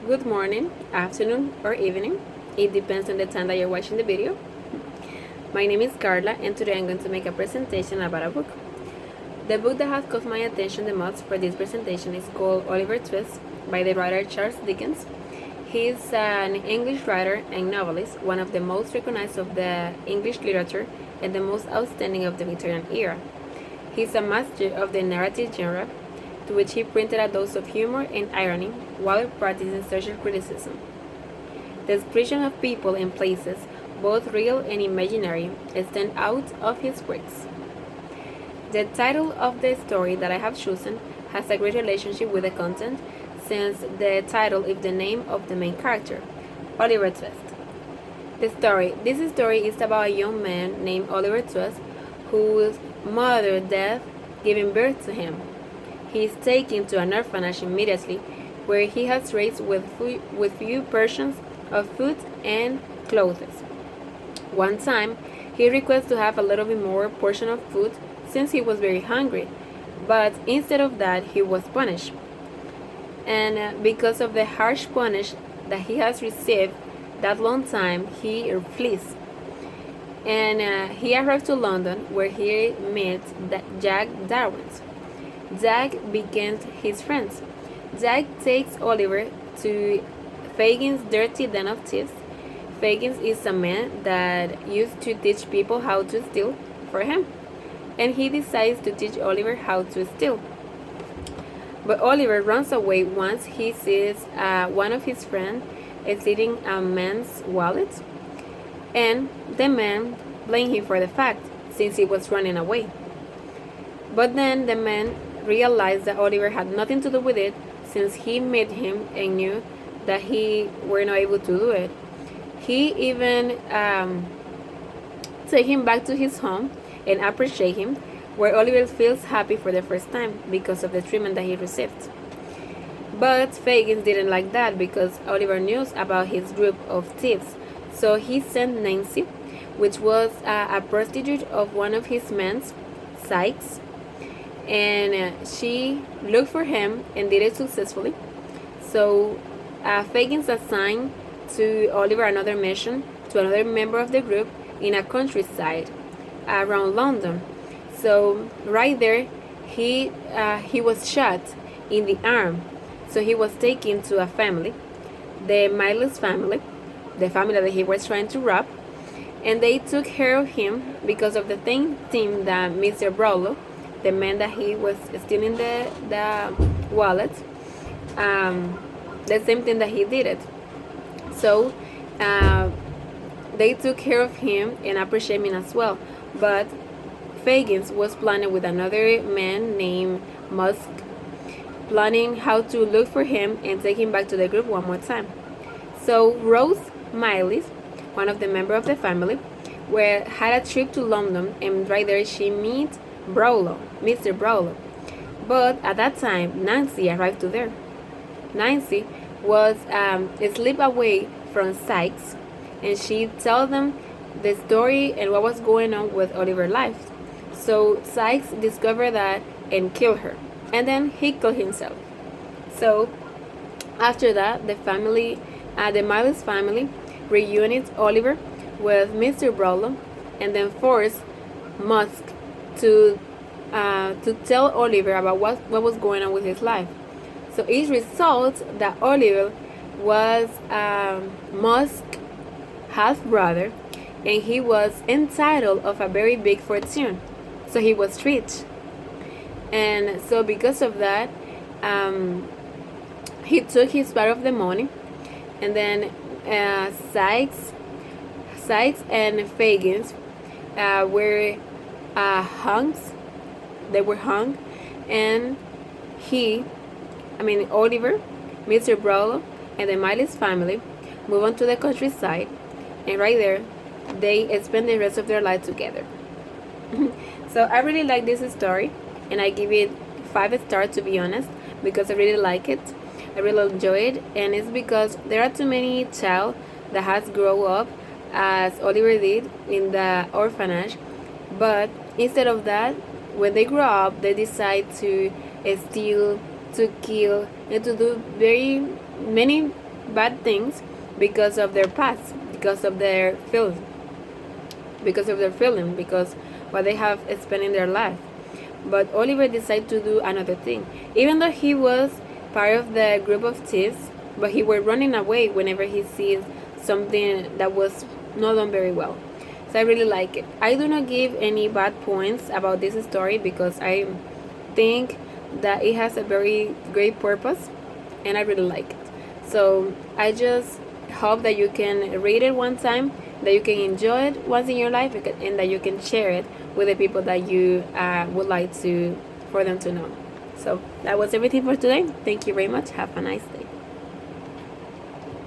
Good morning, afternoon, or evening. It depends on the time that you're watching the video. My name is Carla, and today I'm going to make a presentation about a book. The book that has caught my attention the most for this presentation is called Oliver Twist by the writer Charles Dickens. He is an English writer and novelist, one of the most recognized of the English literature and the most outstanding of the Victorian era. He is a master of the narrative genre, to which he printed a dose of humor and irony while practicing social criticism. The description of people and places, both real and imaginary, stand out of his works. The title of the story that I have chosen has a great relationship with the content, since the title is the name of the main character, Oliver Twist. This story is about a young man named Oliver Twist, whose mother died giving birth to him. He is taken to an orphanage immediately, where he has raised with few portions of food and clothes. One time, he requests to have a little bit more portion of food since he was very hungry, but instead of that, he was punished. And because of the harsh punish that he has received that long time, he flees. And he arrived to London, where he meets Jack Darwin. Jack becomes his friend. Jack takes Oliver to Fagin's dirty den of thieves. Fagin is a man that used to teach people how to steal for him, and he decides to teach Oliver how to steal. But Oliver runs away once he sees one of his friends stealing a man's wallet, and the man blames him for the fact, since he was running away. But then the man realized that Oliver had nothing to do with it, since he met him and knew that he were not able to do it. He even take him back to his home and appreciate him, where Oliver feels happy for the first time because of the treatment that he received. But Fagin didn't like that, because Oliver knew about his group of thieves. So he sent Nancy, which was a prostitute of one of his men, Sykes, and she looked for him and did it successfully. So Fagin assigned to Oliver another mission to another member of the group in a countryside around London. So right there, he was shot in the arm. So he was taken to a family, the Miles family, the family that he was trying to rob, and they took care of him because of the same thing that Mr. Brownlow, the man that he was stealing the wallet, the same thing that he did it. So they took care of him and appreciate him as well. But Fagin was planning with another man named Musk, planning how to look for him and take him back to the group one more time. So Rose Miles, one of the members of the family, had a trip to London, and right there she meets Brownlow, Mr. Brownlow. But at that time, Nancy arrived to there. Nancy was asleep away from Sykes, and she told them the story and what was going on with Oliver's life. So Sykes discovered that and killed her, and then he killed himself. So after that, the family, the Miles family, reunited Oliver with Mr. Brownlow, and then forced Musk to tell Oliver about what was going on with his life. So it results that Oliver was Musk's half brother, and he was entitled of a very big fortune. So he was rich, and so because of that, he took his part of the money, and then Sykes and Fagin were hung. They were hung, and Oliver, Mr. Brownlow, and the Miles family move on to the countryside, and right there, they spend the rest of their life together. So I really like this story, and I give it 5 stars, to be honest, because I really like it. I really enjoy it, and it's because there are too many child that has grown up as Oliver did in the orphanage, but instead of that, when they grow up, they decide to steal, to kill, and to do very many bad things because of their past, because of their feeling, because what they have spent in their life. But Oliver decided to do another thing, even though he was part of the group of thieves, but he were running away whenever he sees something that was not done very well. So I really like it. I do not give any bad points about this story because I think that it has a very great purpose and I really like it. So I just hope that you can read it one time, that you can enjoy it once in your life, and that you can share it with the people that you would like to for them to know. So that was everything for today. Thank you very much. Have a nice day.